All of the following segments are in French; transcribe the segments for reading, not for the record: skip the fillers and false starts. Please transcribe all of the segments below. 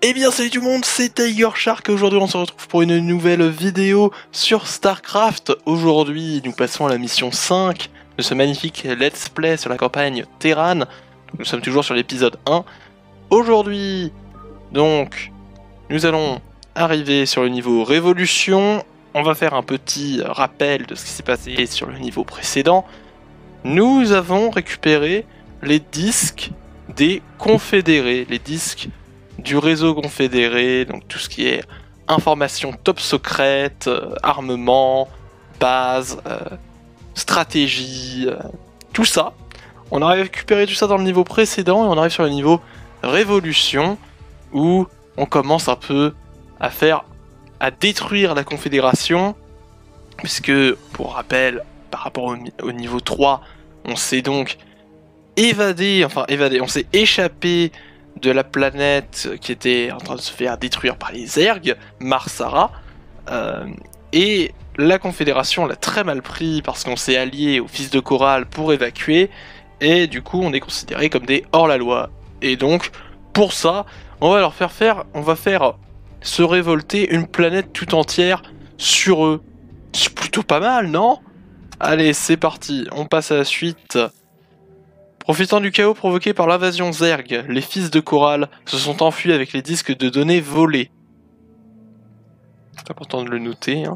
Eh bien salut tout le monde, c'est Tiger Shark. Aujourd'hui on se retrouve pour une nouvelle vidéo sur StarCraft. Aujourd'hui nous passons à la mission 5 de ce magnifique let's play sur la campagne Terran. Nous sommes toujours sur l'épisode 1. Aujourd'hui donc nous allons arriver sur le niveau Révolution. On va faire un petit rappel de ce qui s'est passé sur le niveau précédent. Nous avons récupéré les disques des confédérés, les disques du réseau confédéré, donc tout ce qui est information top secrète, armement, base, stratégie, tout ça. On a récupéré tout ça dans le niveau précédent et on arrive sur le niveau Révolution où on commence un peu à détruire la Confédération, puisque pour rappel, par rapport au niveau 3, on s'est donc on s'est échappé de la planète qui était en train de se faire détruire par les Zerg, Marsara, et la Confédération l'a très mal pris parce qu'on s'est allié aux Fils de Coral pour évacuer, et du coup on est considéré comme des hors-la-loi. Et donc, pour ça, on va faire se révolter une planète tout entière sur eux. C'est plutôt pas mal, non? Allez, c'est parti, on passe à la suite. Profitant du chaos provoqué par l'invasion Zerg, les Fils de Coral se sont enfuis avec les disques de données volés. C'est important de le noter.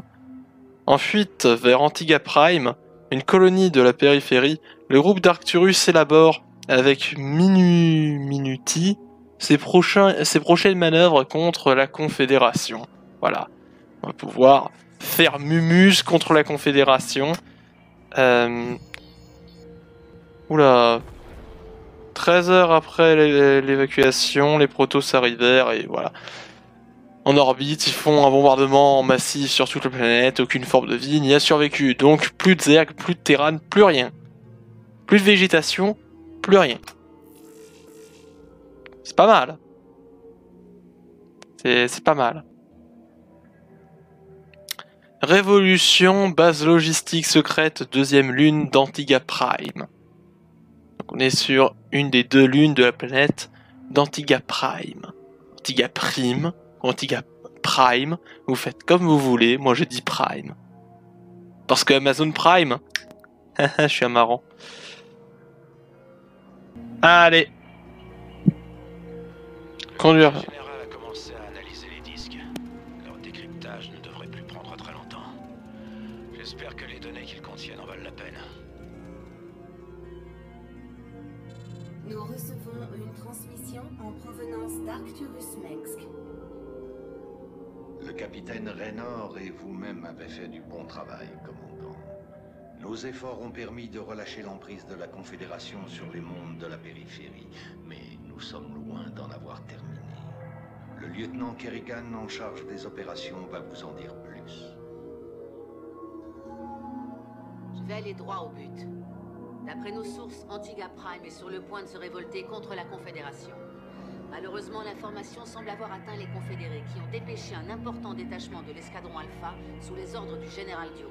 En fuite vers Antigua Prime, une colonie de la périphérie, le groupe d'Arcturus élabore avec minutie ses prochaines manœuvres contre la Confédération. Voilà, on va pouvoir faire Mumus contre la Confédération. Oula... 13 heures après l'évacuation, les Protoss arrivèrent et voilà. En orbite, ils font un bombardement massif sur toute la planète, aucune forme de vie n'y a survécu. Donc plus de Zerg, plus de Terran, plus rien. Plus de végétation, plus rien. C'est pas mal. C'est pas mal. Révolution, base logistique secrète, deuxième lune d'Antigua Prime. On est sur une des deux lunes de la planète d'Antigua Prime. Antigua Prime, ou Antigua Prime, vous faites comme vous voulez, moi je dis Prime. Parce que Amazon Prime, je suis un marrant. Allez. Conduire. Le général a commencé à analyser les disques. Leur décryptage ne devrait plus prendre très longtemps. J'espère que les données qu'ils contiennent en valent la peine. Nous recevons une transmission en provenance d'Arcturus Mengsk. Le capitaine Raynor et vous-même avez fait du bon travail, commandant. Nos efforts ont permis de relâcher l'emprise de la Confédération sur les mondes de la périphérie, mais nous sommes loin d'en avoir terminé. Le lieutenant Kerrigan en charge des opérations va vous en dire plus. Je vais aller droit au but. D'après nos sources, Antigua Prime est sur le point de se révolter contre la Confédération. Malheureusement, l'information semble avoir atteint les Confédérés qui ont dépêché un important détachement de l'escadron Alpha sous les ordres du général Duke.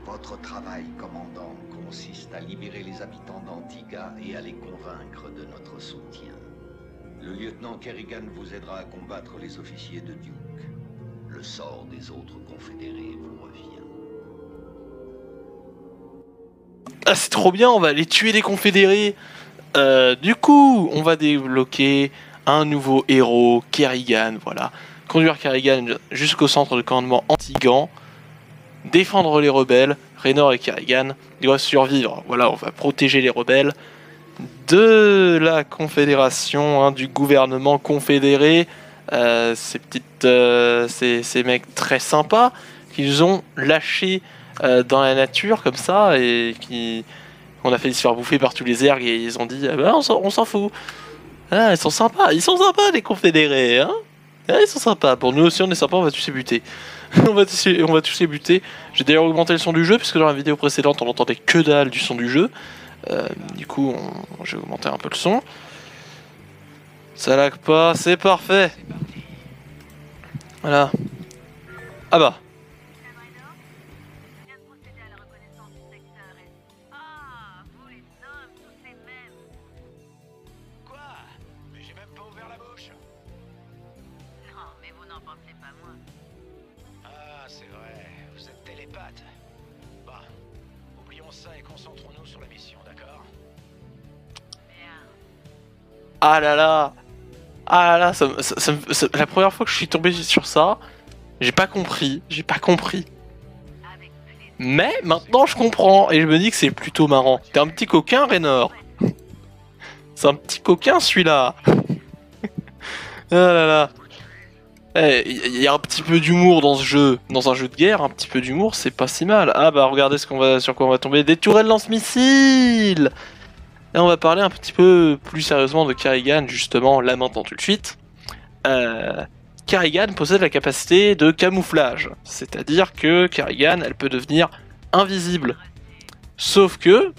Votre travail, commandant, consiste à libérer les habitants d'Antigua et à les convaincre de notre soutien. Le lieutenant Kerrigan vous aidera à combattre les officiers de Duke. Le sort des autres confédérés vous revient. Ah, c'est trop bien, on va aller tuer les confédérés. Du coup, on va débloquer un nouveau héros, Kerrigan, voilà. Conduire Kerrigan jusqu'au centre de commandement Antigan. Défendre les rebelles. Raynor et Kerrigan doivent survivre. Voilà, on va protéger les rebelles de la Confédération, du gouvernement confédéré. Ces mecs très sympas qu'ils ont lâchés dans la nature comme ça et on a failli se faire bouffer par tous les Zerg et ils ont dit ah ben, on s'en fout. Ah, ils sont sympas les confédérés, hein. Ah, ils sont sympas. Pour nous aussi on est sympas, on va tous les buter. on va tous les buter. J'ai d'ailleurs augmenté le son du jeu puisque dans la vidéo précédente on entendait que dalle du son du jeu. Du coup j'ai augmenté un peu le son. Ça lag pas, c'est parfait. Voilà. Ah bah. Quoi? Mais j'ai même pas ouvert la bouche. Ah, c'est vrai, vous êtes télépathe. Bah, oublions ça et concentrons-nous sur la mission, d'accord? Ah là là. Ah là là, la première fois que je suis tombé sur ça, j'ai pas compris. Mais maintenant je comprends et je me dis que c'est plutôt marrant. T'es un petit coquin, Raynor. C'est un petit coquin celui-là. Ah là là. Il y a un petit peu d'humour dans ce jeu. Dans un jeu de guerre, un petit peu d'humour, c'est pas si mal. Ah bah regardez sur quoi on va tomber. Des tourelles lance-missiles. Et on va parler un petit peu plus sérieusement de Kerrigan, justement, là maintenant tout de suite. Kerrigan possède la capacité de camouflage. C'est-à-dire que Kerrigan, elle peut devenir invisible. Sauf que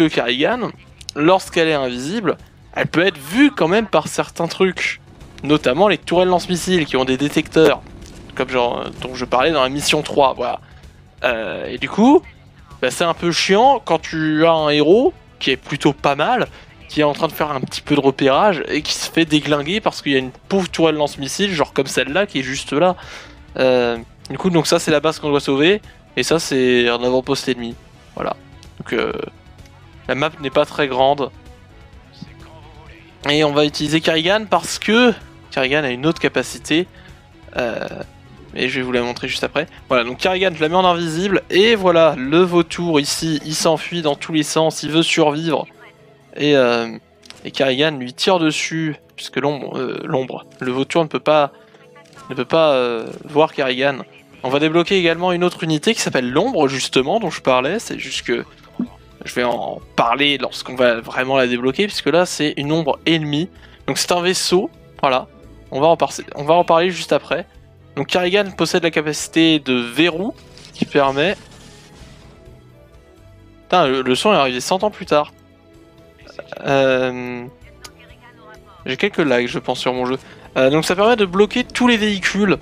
Kerrigan, lorsqu'elle est invisible, elle peut être vue quand même par certains trucs. Notamment les tourelles lance-missiles qui ont des détecteurs. Comme genre dont je parlais dans la mission 3, voilà. Et du coup, bah, c'est un peu chiant quand tu as un héros qui est plutôt pas mal, qui est en train de faire un petit peu de repérage et qui se fait déglinguer parce qu'il y a une pauvre tourelle lance-missile, genre comme celle-là, qui est juste là. Du coup, donc ça c'est la base qu'on doit sauver, et ça c'est un avant-poste ennemi. Voilà. Donc la map n'est pas très grande. Et on va utiliser Kerrigan parce que Kerrigan a une autre capacité. Et je vais vous la montrer juste après. Voilà, donc Kerrigan, je la mets en invisible. Et voilà, le vautour ici, il s'enfuit dans tous les sens, il veut survivre. Et Kerrigan lui tire dessus, puisque l'ombre, le vautour ne peut pas voir Kerrigan. On va débloquer également une autre unité qui s'appelle l'ombre, justement, dont je parlais. C'est juste que je vais en parler lorsqu'on va vraiment la débloquer, puisque là, c'est une ombre ennemie. Donc c'est un vaisseau, voilà. On va en parler juste après. Donc Kerrigan possède la capacité de verrou qui permet... Putain, le son est arrivé 100 ans plus tard. J'ai quelques lags je pense sur mon jeu. Donc ça permet de bloquer tous les véhicules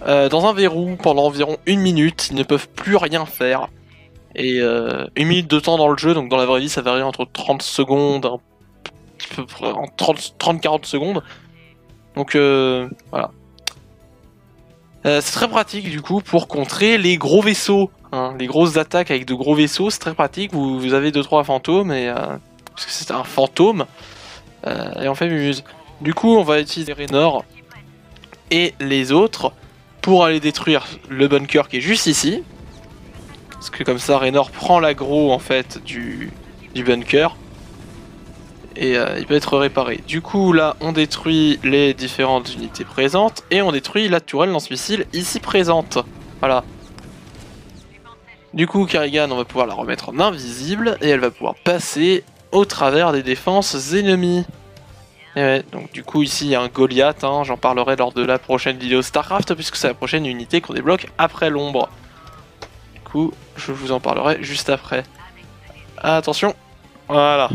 dans un verrou pendant environ 1 minute. Ils ne peuvent plus rien faire. Et 1 minute de temps dans le jeu, donc dans la vraie vie ça varie entre 30 secondes, un petit peu près, en 30-40 secondes. Donc voilà. C'est très pratique du coup pour contrer les gros vaisseaux, hein, les grosses attaques avec de gros vaisseaux, c'est très pratique, vous avez 2-3 fantômes, et, parce que c'est un fantôme, et on fait mumuse. Du coup on va utiliser Raynor et les autres pour aller détruire le bunker qui est juste ici, parce que comme ça Raynor prend l'aggro en fait du bunker, et il peut être réparé. Du coup là on détruit les différentes unités présentes et on détruit la tourelle lance-missile ici présente. Voilà. Du coup Kerrigan on va pouvoir la remettre en invisible et elle va pouvoir passer au travers des défenses ennemies. Et ouais, donc du coup ici il y a un Goliath, hein, j'en parlerai lors de la prochaine vidéo Starcraft puisque c'est la prochaine unité qu'on débloque après l'ombre. Du coup je vous en parlerai juste après. Attention, voilà.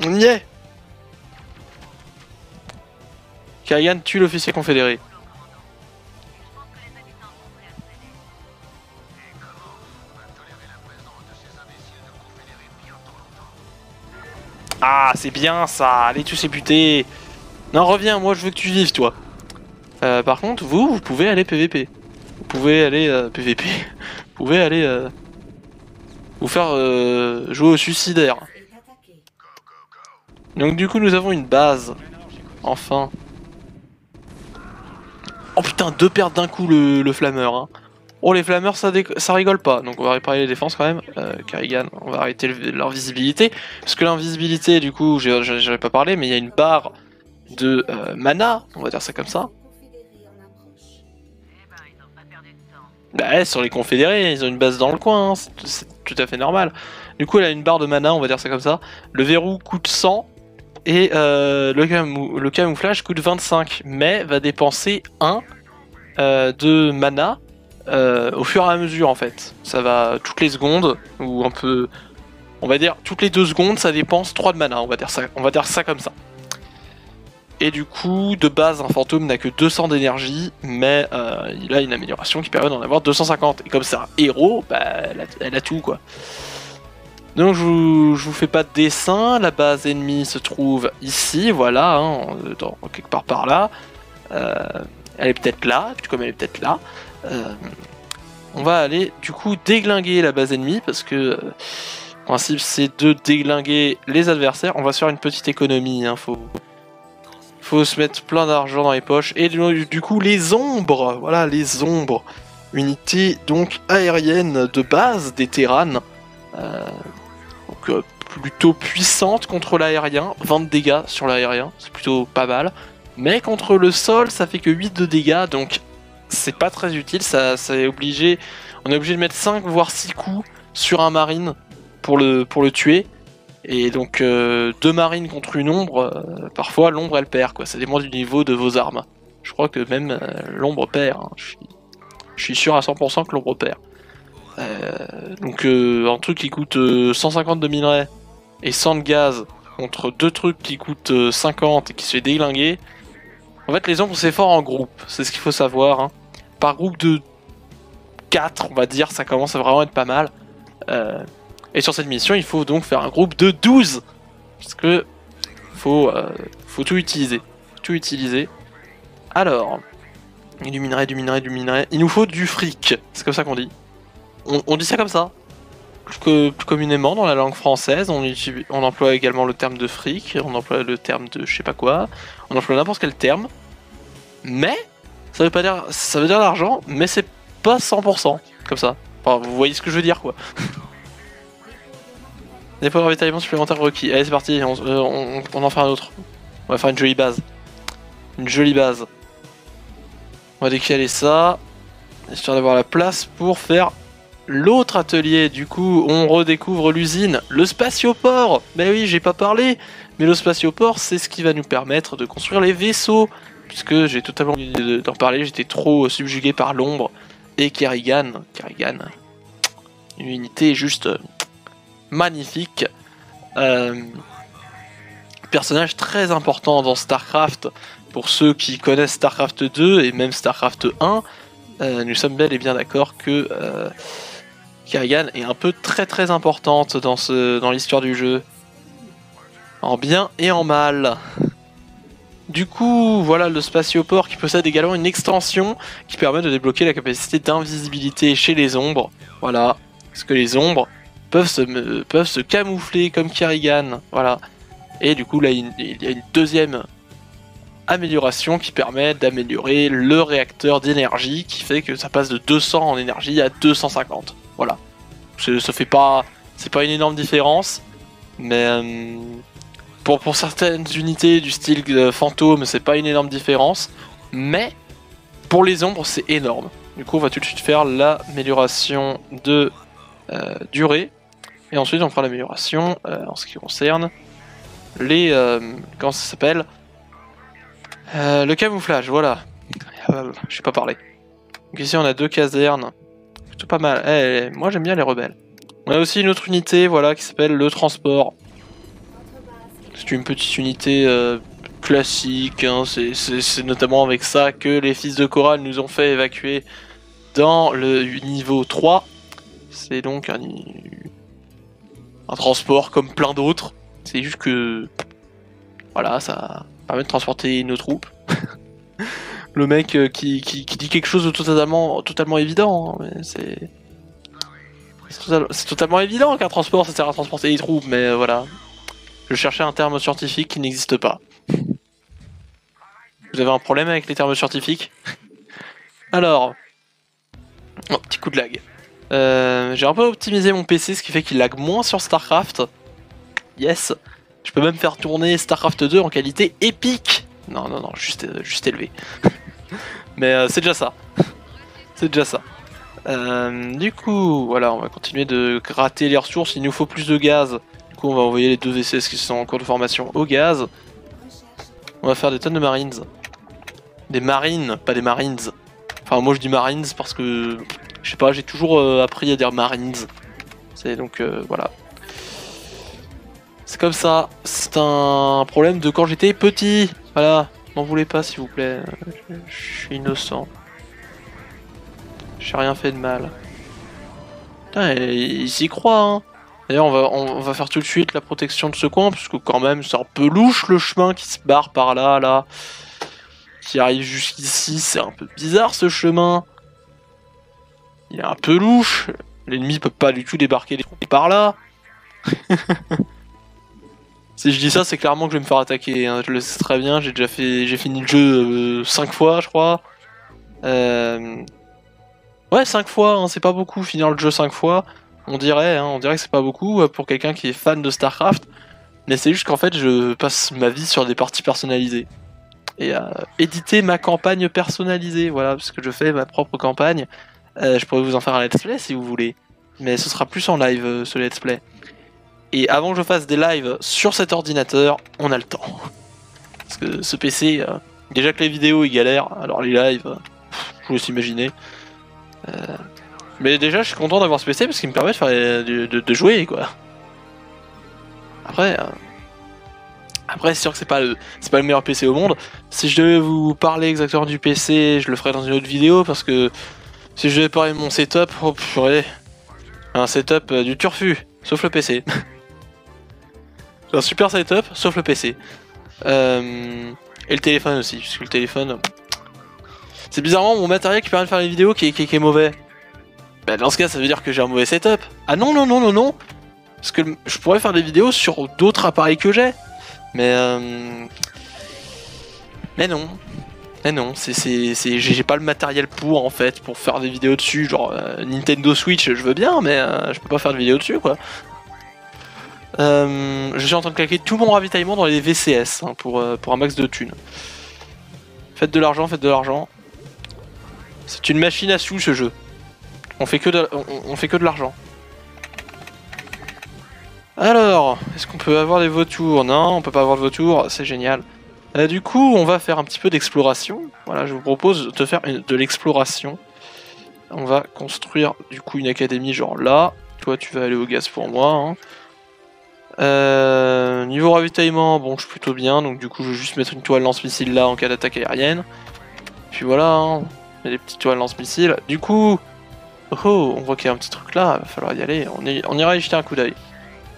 On y est. Kerrigan tue l'officier confédéré. Ah, c'est bien ça. Allez tous ces butés. Non, reviens, moi je veux que tu vives, toi. Par contre, vous pouvez aller PVP. Vous pouvez aller PVP. Vous pouvez aller vous faire jouer au suicidaire. Donc du coup nous avons une base, enfin. Oh putain, 2 pertes d'un coup le flammeur, hein. Oh les flammeurs ça rigole pas, donc on va réparer les défenses quand même. Kerrigan, on va arrêter leur visibilité, parce que l'invisibilité du coup, j'avais pas parlé, mais il y a une barre de mana, on va dire ça comme ça. Bah sur les confédérés, ils ont une base dans le coin, hein. C'est tout à fait normal. Du coup elle a une barre de mana, on va dire ça comme ça. Le verrou coûte 100. Et le camouflage coûte 25, mais va dépenser 1 de mana au fur et à mesure en fait. Ça va toutes les secondes, ou un peu... On va dire toutes les 2 secondes ça dépense 3 de mana, on va dire ça comme ça. Et du coup, de base, un fantôme n'a que 200 d'énergie, mais il a une amélioration qui permet d'en avoir 250. Et comme c'est un héros, bah, elle a tout quoi. Donc je vous fais pas de dessin, la base ennemie se trouve ici, voilà, hein, quelque part par là. Elle est peut-être là, puis comme elle est peut-être là, on va aller du coup déglinguer la base ennemie, parce que le principe c'est de déglinguer les adversaires. On va se faire une petite économie, hein, faut se mettre plein d'argent dans les poches. Et du coup les ombres, voilà les ombres, unité donc aérienne de base des Terranes. Donc plutôt puissante contre l'aérien, 20 de dégâts sur l'aérien, c'est plutôt pas mal. Mais contre le sol, ça fait que 8 de dégâts, donc c'est pas très utile. On est obligé de mettre 5 voire 6 coups sur un marine pour le tuer. Et donc 2 marines contre une ombre, parfois l'ombre elle perd, quoi. Ça dépend du niveau de vos armes. Je crois que même l'ombre perd, hein. Je suis sûr à 100% que l'ombre perd. Donc un truc qui coûte 150 de minerai et 100 de gaz contre 2 trucs qui coûtent 50 et qui se fait déglinguer. En fait les ombres c'est fort en groupe, c'est ce qu'il faut savoir, hein. Par groupe de 4 on va dire, ça commence à vraiment être pas mal. Et sur cette mission il faut donc faire un groupe de 12, parce que faut tout utiliser. Alors, du minerai, il nous faut du fric, c'est comme ça qu'on dit. On dit ça comme ça. Plus communément dans la langue française, on emploie également le terme de fric, on emploie le terme de je sais pas quoi, on emploie n'importe quel terme. Mais ça veut dire l'argent, mais c'est pas 100% comme ça. Enfin, vous voyez ce que je veux dire quoi. Des points de ravitaillement supplémentaires requis. Allez c'est parti, on en fait un autre. On va faire une jolie base. On va décaler ça, histoire d'avoir la place pour faire l'autre atelier. Du coup, on redécouvre l'usine, le spatioport. Mais oui, j'ai pas parlé, mais le spatioport, c'est ce qui va nous permettre de construire les vaisseaux. Puisque j'ai totalement oublié d'en parler, j'étais trop subjugué par l'ombre et Kerrigan, une unité juste magnifique. Personnage très important dans StarCraft. Pour ceux qui connaissent StarCraft 2 et même StarCraft 1, nous sommes bel et bien d'accord que Kerrigan est un peu très importante dans l'histoire du jeu. En bien et en mal. Du coup, voilà le spatioport qui possède également une extension qui permet de débloquer la capacité d'invisibilité chez les ombres. Voilà, parce que les ombres peuvent se camoufler comme Kerrigan. Voilà. Et du coup, là, il y a une deuxième amélioration qui permet d'améliorer le réacteur d'énergie qui fait que ça passe de 200 en énergie à 250. Voilà. C'est pas une énorme différence, mais pour certaines unités du style fantôme, c'est pas une énorme différence, mais pour les ombres, c'est énorme. Du coup, on va tout de suite faire l'amélioration de durée, et ensuite on fera l'amélioration en ce qui concerne les comment ça s'appelle, le camouflage. Voilà, je sais pas parler. Donc ici on a 2 casernes, plutôt pas mal. Moi j'aime bien les rebelles. On a aussi une autre unité, voilà, qui s'appelle le transport. C'est une petite unité classique, hein. C'est notamment avec ça que les fils de Corral nous ont fait évacuer dans le niveau 3. C'est donc un transport comme plein d'autres. C'est juste que voilà, ça permet de transporter nos troupes. Le mec qui dit quelque chose de totalement évident, hein, mais c'est totalement évident qu'un transport ça sert à transporter les troupes, mais voilà. Je cherchais un terme scientifique qui n'existe pas. Vous avez un problème avec les termes scientifiques? Alors, oh, petit coup de lag. J'ai un peu optimisé mon PC, ce qui fait qu'il lag moins sur StarCraft. Yes. Je peux même faire tourner StarCraft 2 en qualité épique. Non, juste élevé. Mais c'est déjà ça. Du coup, voilà, on va continuer de gratter les ressources. Il nous faut plus de gaz. Du coup, on va envoyer les 2 VCS qui sont en cours de formation au gaz. On va faire des tonnes de marines. Des marines, pas des marines. Enfin, moi je dis marines parce que, je sais pas, j'ai toujours appris à dire marines. C'est donc, voilà. C'est comme ça. C'est un problème de quand j'étais petit. Voilà. N'en voulez pas, s'il vous plaît. Je suis innocent. J'ai rien fait de mal. Putain, il s'y croit, hein. D'ailleurs, on va faire tout de suite la protection de ce coin, parce que quand même, c'est un peu louche le chemin qui se barre par là, là. Qui arrive jusqu'ici, c'est un peu bizarre ce chemin. Il est un peu louche. L'ennemi peut pas du tout débarquer par là. Si je dis ça, c'est clairement que je vais me faire attaquer, hein. Je le sais très bien, j'ai fini le jeu 5 fois, je crois. Ouais, 5 fois, hein, c'est pas beaucoup finir le jeu 5 fois. On dirait que c'est pas beaucoup pour quelqu'un qui est fan de StarCraft. Mais c'est juste qu'en fait, je passe ma vie sur des parties personnalisées. Et éditer ma campagne personnalisée, voilà, parce que je fais ma propre campagne. Je pourrais vous en faire un let's play si vous voulez. Mais ce sera plus en live, ce let's play. Et avant que je fasse des lives sur cet ordinateur, on a le temps. Parce que ce PC, déjà que les vidéos ils galèrent, alors les lives, je vous laisse imaginer. Mais déjà je suis content d'avoir ce PC parce qu'il me permet de faire de jouer quoi. Après c'est sûr que c'est pas le meilleur PC au monde. Si je devais vous parler exactement du PC, je le ferai dans une autre vidéo parce que si je devais parler de mon setup, oh purée, un setup du turfu, sauf le PC. C'est un super setup, sauf le PC. Et le téléphone aussi, parce que le téléphone... C'est bizarrement mon matériel qui permet de faire les vidéos qui est mauvais. Bah dans ce cas, ça veut dire que j'ai un mauvais setup. Ah non, non, non, non, non. Parce que je pourrais faire des vidéos sur d'autres appareils que j'ai. Mais non. Mais non, j'ai pas le matériel pour en fait, pour faire des vidéos dessus. Genre Nintendo Switch, je veux bien, mais je peux pas faire de vidéos dessus quoi. Je suis en train de claquer tout mon ravitaillement dans les VCS hein, pour un max de thunes. Faites de l'argent, faites de l'argent. C'est une machine à sous ce jeu. On fait que de l'argent. Alors, est-ce qu'on peut avoir des vautours? Non, on peut pas avoir de vautours, c'est génial. Du coup, on va faire un petit peu d'exploration. Voilà, je vous propose de faire de l'exploration. On va construire du coup une académie genre là. Toi, tu vas aller au gaz pour moi. Hein. Niveau ravitaillement, bon, je suis plutôt bien, donc du coup, je vais juste mettre une toile lance-missile là en cas d'attaque aérienne. Puis voilà, hein, il y a des petites toiles lance-missiles. Du coup, oh, on voit qu'il y a un petit truc là, il va falloir y aller. On ira y jeter un coup d'œil.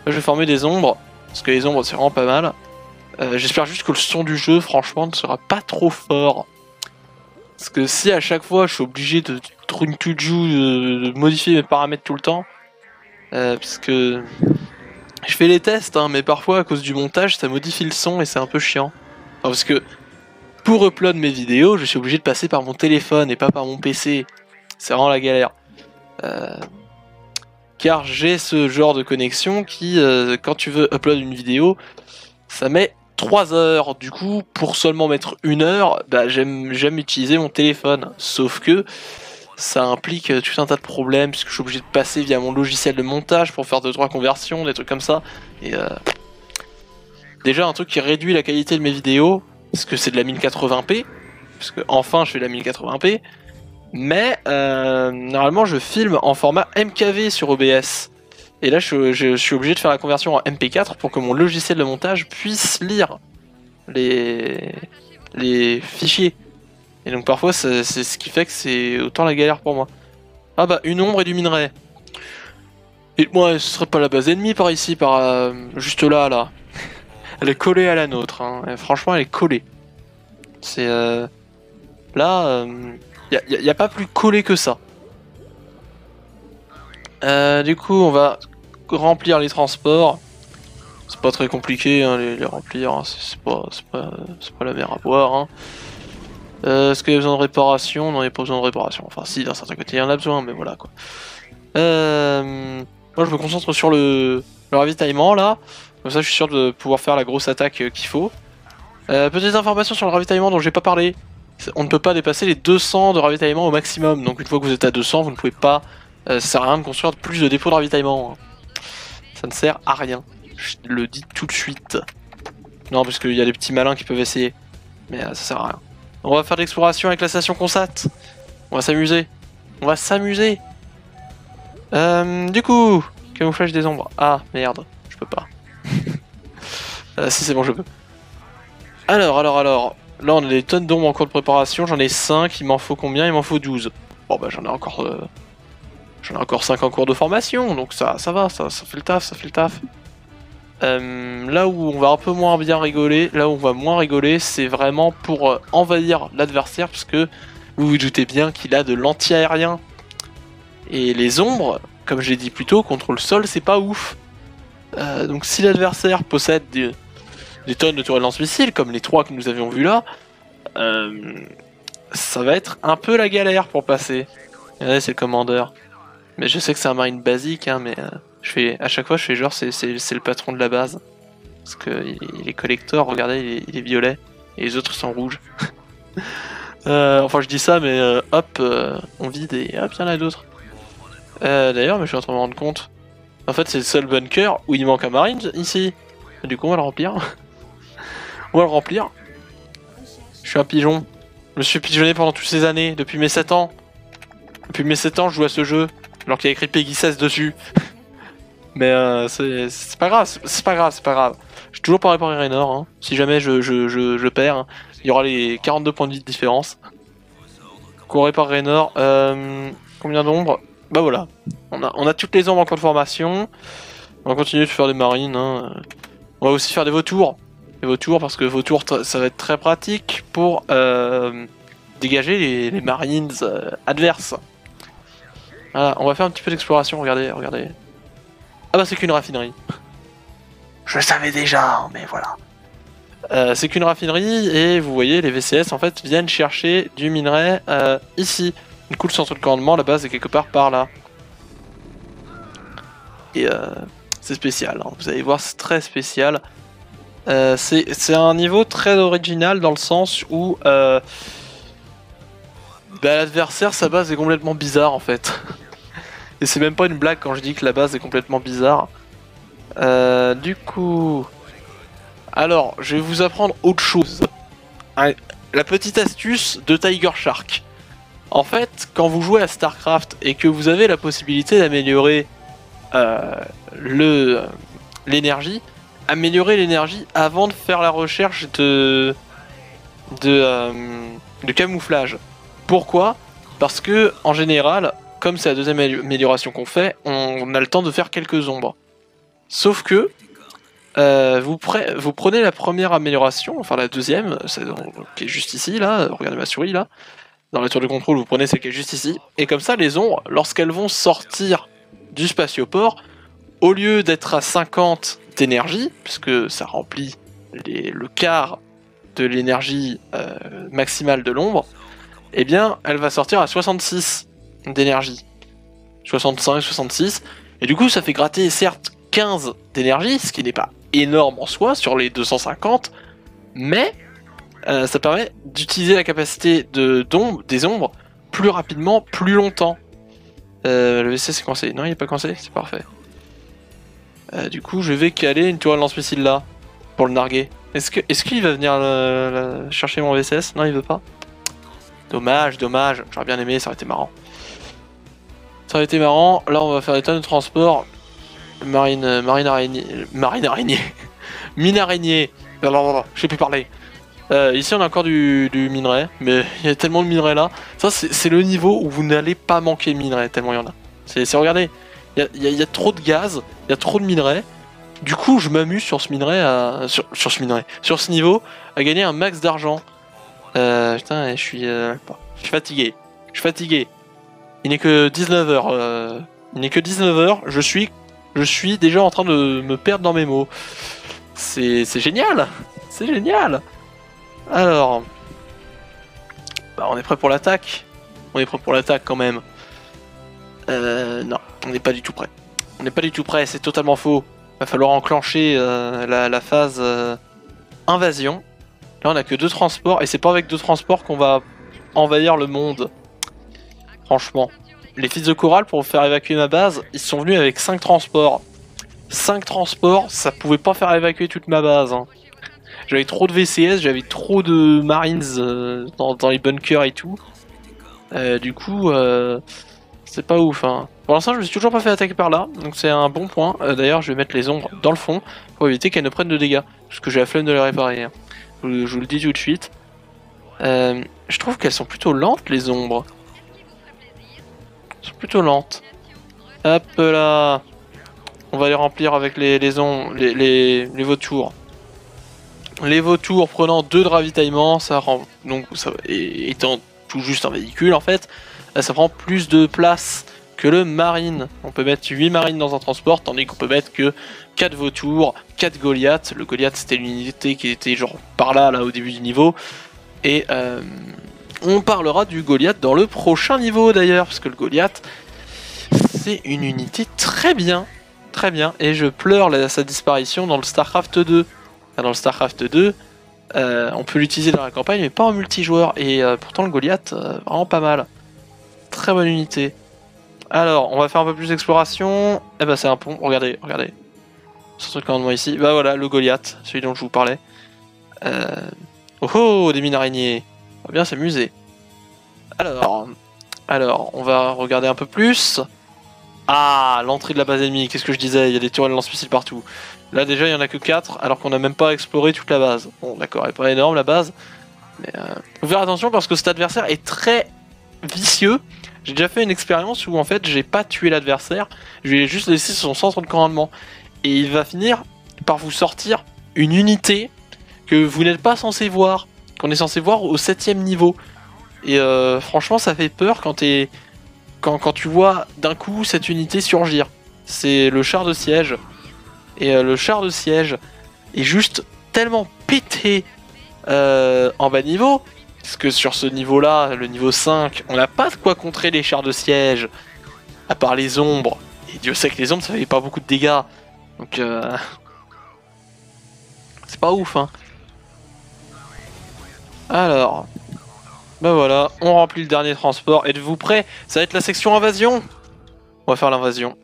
Là, je vais former des ombres, parce que les ombres, c'est vraiment pas mal. J'espère juste que le son du jeu, franchement, ne sera pas trop fort. Parce que si à chaque fois, je suis obligé de modifier mes paramètres tout le temps, parce que... Je fais les tests, hein, mais parfois à cause du montage, ça modifie le son et c'est un peu chiant. Enfin, parce que pour upload mes vidéos, je suis obligé de passer par mon téléphone et pas par mon PC. C'est vraiment la galère. Car j'ai ce genre de connexion qui, quand tu veux upload une vidéo, ça met 3 heures. Du coup, pour seulement mettre 1 heure, bah, j'aime utiliser mon téléphone. Sauf que ça implique tout un tas de problèmes puisque je suis obligé de passer via mon logiciel de montage pour faire 2-3 conversions, des trucs comme ça. Et déjà un truc qui réduit la qualité de mes vidéos, parce que c'est de la 1080p, parce que enfin je fais de la 1080p, mais normalement je filme en format MKV sur OBS. Et là je suis obligé de faire la conversion en MP4 pour que mon logiciel de montage puisse lire les fichiers. Et donc parfois c'est ce qui fait que c'est autant la galère pour moi. Ah bah une ombre et du minerai. Et moi ce serait pas la base ennemie par ici, par juste là. Elle est collée à la nôtre, hein. Et franchement elle est collée. C'est là y a pas plus collé que ça. Du coup on va remplir les transports. C'est pas très compliqué hein, les remplir, hein. C'est pas la mer à boire hein. Est-ce qu'il y a besoin de réparation? Non, il n'y a pas besoin de réparation. Enfin, si, d'un certain côté, il y en a besoin, mais voilà quoi. Moi, je me concentre sur le ravitaillement là. Comme ça, je suis sûr de pouvoir faire la grosse attaque qu'il faut. Petite information sur le ravitaillement dont j'ai pas parlé. On ne peut pas dépasser les 200 de ravitaillement au maximum. Donc, une fois que vous êtes à 200, vous ne pouvez pas. Ça sert à rien de construire plus de dépôts de ravitaillement. Ça ne sert à rien. Je le dis tout de suite. Non, parce qu'il y a des petits malins qui peuvent essayer. Mais ça sert à rien. On va faire de l'exploration avec la station Consat. On va s'amuser. On va s'amuser. Du coup, camouflage des ombres. Ah, merde, je peux pas. Si, c'est bon, je peux. Alors. Là, on a des tonnes d'ombres en cours de préparation. J'en ai 5. Il m'en faut combien? Il m'en faut 12. Bon, bah, j'en ai encore J'en ai encore 5 en cours de formation, donc ça va, ça fait le taf, ça fait le taf. Là où on va un peu moins bien rigoler, là où on va moins rigoler, c'est vraiment pour envahir l'adversaire, parce que vous vous doutez bien qu'il a de l'anti-aérien. Et les ombres, comme j'ai dit plus tôt, contre le sol, c'est pas ouf. Donc si l'adversaire possède des tonnes de tourelles lance-missiles, comme les 3 que nous avions vus là, ça va être un peu la galère pour passer. Regardez, c'est le commandeur. Mais je sais que c'est un marine basique, hein, mais à chaque fois je fais genre c'est le patron de la base. Parce que il est collector, regardez, il est violet, et les autres sont rouges. Enfin je dis ça, mais hop, on vide et hop, il y en a d'autres. D'ailleurs, mais je suis en train de me rendre compte. En fait, c'est le seul bunker où il manque un marine ici. Du coup, on va le remplir. On va le remplir. Je suis un pigeon. Je me suis pigeonné pendant toutes ces années, depuis mes 7 ans. Depuis mes 7 ans, je joue à ce jeu, alors qu'il y a écrit Peggy 16 dessus. Mais c'est pas grave, c'est pas grave, c'est pas grave. J'ai toujours pas réparé Raynor, hein. Si jamais je perds, hein, il y aura les 42 points de vie de différence. Donc on répare Raynor. Combien d'ombres? Bah voilà, on a toutes les ombres en cours de formation. On va continuer de faire des marines, hein. On va aussi faire des vautours. Des vautours, parce que vautours, ça va être très pratique pour dégager les marines adverses. Voilà, on va faire un petit peu d'exploration, regardez, regardez. Ah bah c'est qu'une raffinerie. Je le savais déjà, mais voilà. C'est qu'une raffinerie, et vous voyez, les VCS en fait viennent chercher du minerai ici. Du coup, le centre de commandement, la base est quelque part par là. Et c'est spécial, hein. Vous allez voir, c'est très spécial. C'est un niveau très original dans le sens où l'adversaire, sa base est complètement bizarre en fait. Et c'est même pas une blague quand je dis que la base est complètement bizarre. Du coup... Alors, je vais vous apprendre autre chose. La petite astuce de Tiger Shark. En fait, quand vous jouez à StarCraft et que vous avez la possibilité d'améliorer l'énergie, améliorer l'énergie avant de faire la recherche de camouflage. Pourquoi? Parce que en général, comme c'est la deuxième amélioration qu'on fait, on a le temps de faire quelques ombres. Sauf que vous prenez la première amélioration, enfin la deuxième, qui est juste ici, là, regardez ma souris là. Dans la tour de contrôle, vous prenez celle qui est juste ici, et comme ça, les ombres, lorsqu'elles vont sortir du spatioport, au lieu d'être à 50 d'énergie, puisque ça remplit le quart de l'énergie maximale de l'ombre, eh bien, elle va sortir à 66 d'énergie. 65, 66, et du coup, ça fait gratter, certes, 15 d'énergie, ce qui n'est pas énorme en soi, sur les 250, mais... ça permet d'utiliser la capacité des ombres plus rapidement, plus longtemps. Le VC c'est coincé. Non, il n'est pas coincé, c'est parfait. Du coup, je vais caler une tourelle lance-missile là, pour le narguer. Est-ce qu'il va venir chercher mon VCS? Non, il veut pas. Dommage, dommage. J'aurais bien aimé, ça aurait été marrant. Ça aurait été marrant. Là, on va faire des tonnes de transport. Marine araignée. Mine araignée. Je sais plus parler. Ici on a encore du minerai, mais il y a tellement de minerai là. Ça c'est le niveau où vous n'allez pas manquer de minerai, tellement il y en a. Regardez, il y a trop de gaz, il y a trop de minerai. Du coup je m'amuse sur ce minerai, sur ce niveau, à gagner un max d'argent. Putain, je suis fatigué. Je suis fatigué. Il n'est que 19h. Il n'est que 19h, je suis déjà en train de me perdre dans mes mots. C'est génial. C'est génial. Alors, bah on est prêt pour l'attaque. On est prêt pour l'attaque quand même. Non, on n'est pas du tout prêt. On n'est pas du tout prêt, c'est totalement faux. Va falloir enclencher la phase invasion. Là on a que 2 transports, et c'est pas avec 2 transports qu'on va envahir le monde. Franchement. Les fils de Coral, pour faire évacuer ma base, ils sont venus avec 5 transports. 5 transports, ça pouvait pas faire évacuer toute ma base, hein. J'avais trop de VCS, j'avais trop de Marines dans les bunkers et tout. Du coup, c'est pas ouf, hein. Pour l'instant, je me suis toujours pas fait attaquer par là, donc c'est un bon point. D'ailleurs, je vais mettre les ombres dans le fond pour éviter qu'elles ne prennent de dégâts, parce que j'ai la flemme de les réparer, hein. Je vous le dis tout de suite. Je trouve qu'elles sont plutôt lentes, les ombres. Elles sont plutôt lentes. Hop là. On va les remplir avec les vautours. Les vautours prenant 2 de ravitaillement, ça rend, donc ça, étant tout juste un véhicule en fait, ça prend plus de place que le marine. On peut mettre 8 marines dans un transport, tandis qu'on peut mettre que 4 vautours, 4 Goliaths. Le Goliath c'était l'unité qui était genre par là au début du niveau. Et on parlera du Goliath dans le prochain niveau d'ailleurs, parce que le Goliath c'est une unité très bien, et je pleure sa disparition dans le StarCraft 2. Dans le StarCraft 2, on peut l'utiliser dans la campagne, mais pas en multijoueur, et pourtant le Goliath, vraiment pas mal. Très bonne unité. Alors, on va faire un peu plus d'exploration. Eh ben c'est un pont, regardez. Ce truc en moi ici, bah voilà, le Goliath, celui dont je vous parlais. Oh, des mines araignées. On va bien s'amuser. Alors, on va regarder un peu plus. Ah, l'entrée de la base ennemie, qu'est-ce que je disais, il y a des turrets de lance-missiles partout. Là déjà il y en a que 4, alors qu'on n'a même pas exploré toute la base. Bon d'accord, elle est pas énorme la base, mais faut faire attention parce que cet adversaire est très vicieux. J'ai déjà fait une expérience où en fait j'ai pas tué l'adversaire, je lui ai juste laissé son centre de commandement. Et il va finir par vous sortir une unité que vous n'êtes pas censé voir, qu'on est censé voir au 7ème niveau. Et franchement ça fait peur quand tu vois d'un coup cette unité surgir. C'est le char de siège. Et le char de siège est juste tellement pété en bas niveau, parce que sur ce niveau-là, le niveau 5, on n'a pas de quoi contrer les chars de siège, à part les ombres. Et Dieu sait que les ombres, ça fait pas beaucoup de dégâts. Donc, c'est pas ouf, hein. Alors, ben voilà, on remplit le dernier transport. Êtes-vous prêts? Ça va être la section invasion. On va faire l'invasion.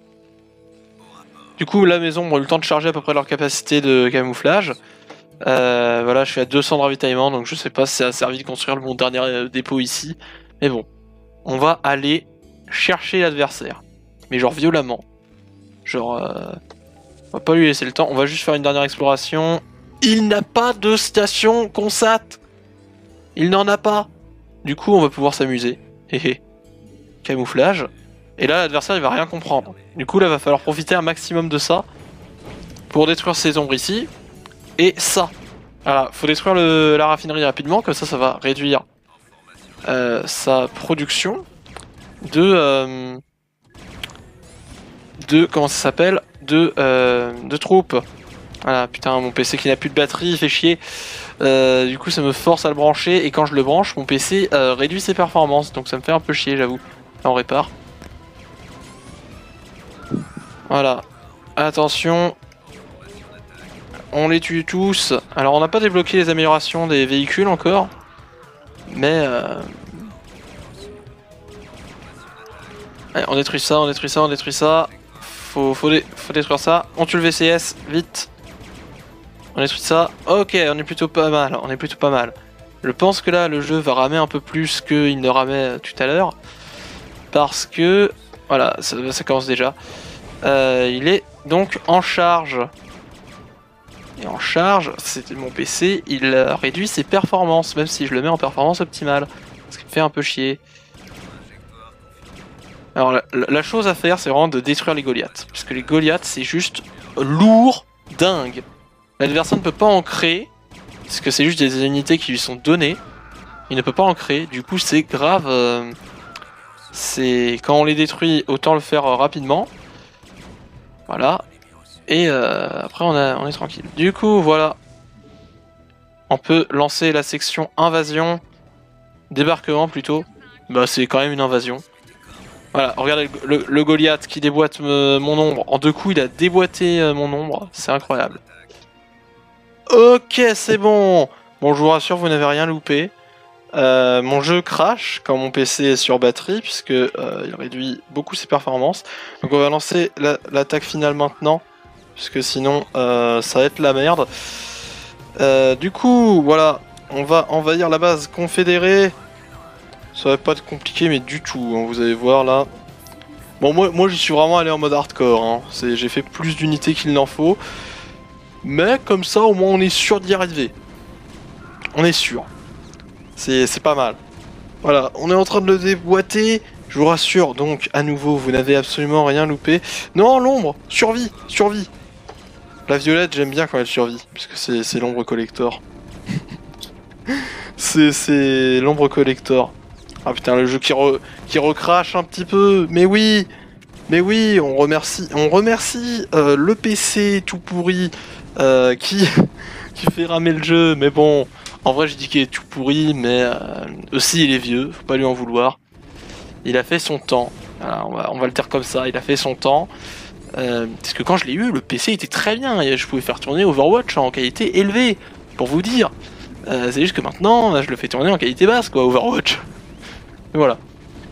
Du coup, la maison a eu le temps de charger à peu près leur capacité de camouflage. Voilà, je suis à 200 de ravitaillement, donc je sais pas si ça a servi de construire mon dernier dépôt ici. Mais bon, on va aller chercher l'adversaire. Mais genre violemment. Genre, on va pas lui laisser le temps, on va juste faire une dernière exploration. Il n'a pas de station consat. Il n'en a pas. Du coup, on va pouvoir s'amuser. Héhé. Camouflage. Et là, l'adversaire, il va rien comprendre. Du coup, là, va falloir profiter un maximum de ça pour détruire ces ombres ici. Et ça. Voilà, faut détruire la raffinerie rapidement, comme ça va réduire sa production de comment ça s'appelle, de troupes. Voilà, putain, mon PC qui n'a plus de batterie, il fait chier. Du coup, ça me force à le brancher, et quand je le branche, mon PC réduit ses performances, donc ça me fait un peu chier, j'avoue. Là, on répare. Voilà. Attention. On les tue tous. Alors, on n'a pas débloqué les améliorations des véhicules encore. Mais... Allez, on détruit ça, on détruit ça, on détruit ça. Faut détruire ça. On tue le VCS, vite. On détruit ça. Ok, on est plutôt pas mal. On est plutôt pas mal. Je pense que là, le jeu va ramer un peu plus qu'il ne ramait tout à l'heure. Parce que... Voilà, ça commence déjà. Il est donc en charge. Et en charge, c'était mon PC, il réduit ses performances, même si je le mets en performance optimale. Ce qui me fait un peu chier. Alors la chose à faire, c'est vraiment de détruire les Goliaths. Parce que les Goliaths, c'est juste lourd, dingue. L'adversaire ne peut pas en créer, parce que c'est juste des unités qui lui sont données. Il ne peut pas en créer, du coup c'est grave. C'est quand on les détruit, autant le faire rapidement. Voilà. Et après on est tranquille. Du coup voilà. On peut lancer la section invasion. Débarquement plutôt. Bah c'est quand même une invasion. Voilà, regardez le Goliath qui déboîte mon ombre. En 2 coups il a déboîté mon ombre. C'est incroyable. Ok, c'est bon. Bon, je vous rassure, vous n'avez rien loupé. Mon jeu crash quand mon PC est sur batterie, puisque il réduit beaucoup ses performances. Donc on va lancer l'attaque finale maintenant, puisque sinon ça va être la merde. Du coup, voilà, on va envahir la base confédérée. Ça va pas être compliqué, mais du tout, hein, vous allez voir là. Bon, moi j'y suis vraiment allé en mode hardcore, hein. J'ai fait plus d'unités qu'il n'en faut. Mais comme ça, au moins on est sûr d'y arriver. On est sûr. C'est pas mal. Voilà, on est en train de le déboîter. Je vous rassure, donc, à nouveau, vous n'avez absolument rien loupé. Non, l'ombre, survie, survie. La violette, j'aime bien quand elle survit, puisque c'est l'ombre collector. c'est l'ombre collector. Ah putain, le jeu qui recrache un petit peu. Mais oui, on remercie le PC tout pourri qui fait ramer le jeu. Mais bon, en vrai, je dis qu'il est tout pourri, mais aussi il est vieux, faut pas lui en vouloir. Il a fait son temps. Voilà, on va le dire comme ça, il a fait son temps. Parce que quand je l'ai eu, le PC était très bien et je pouvais faire tourner Overwatch en qualité élevée, pour vous dire. C'est juste que maintenant, je le fais tourner en qualité basse, quoi, Overwatch. Et voilà.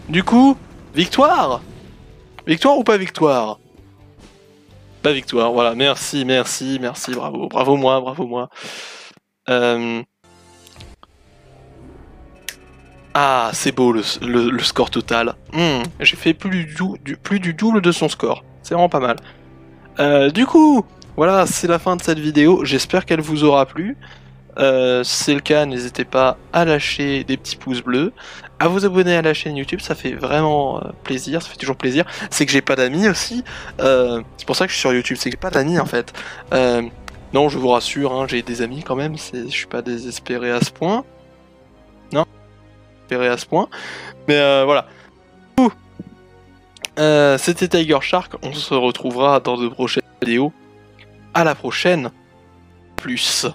Du coup, victoire! Victoire ou pas victoire? Pas victoire, voilà. Merci, bravo moi. Ah, c'est beau le score total. J'ai fait plus du double de son score. C'est vraiment pas mal. Du coup, voilà, c'est la fin de cette vidéo. J'espère qu'elle vous aura plu. Si c'est le cas, n'hésitez pas à lâcher des petits pouces bleus, à vous abonner à la chaîne YouTube, ça fait vraiment plaisir, ça fait toujours plaisir. C'est que j'ai pas d'amis aussi, c'est pour ça que je suis sur YouTube, c'est que j'ai pas d'amis en fait. Non, je vous rassure, hein, j'ai des amis quand même, je suis pas désespéré à ce point. Non, désespéré à ce point. Mais voilà. C'était Tiger Shark, on se retrouvera dans de prochaines vidéos. À la prochaine, plus.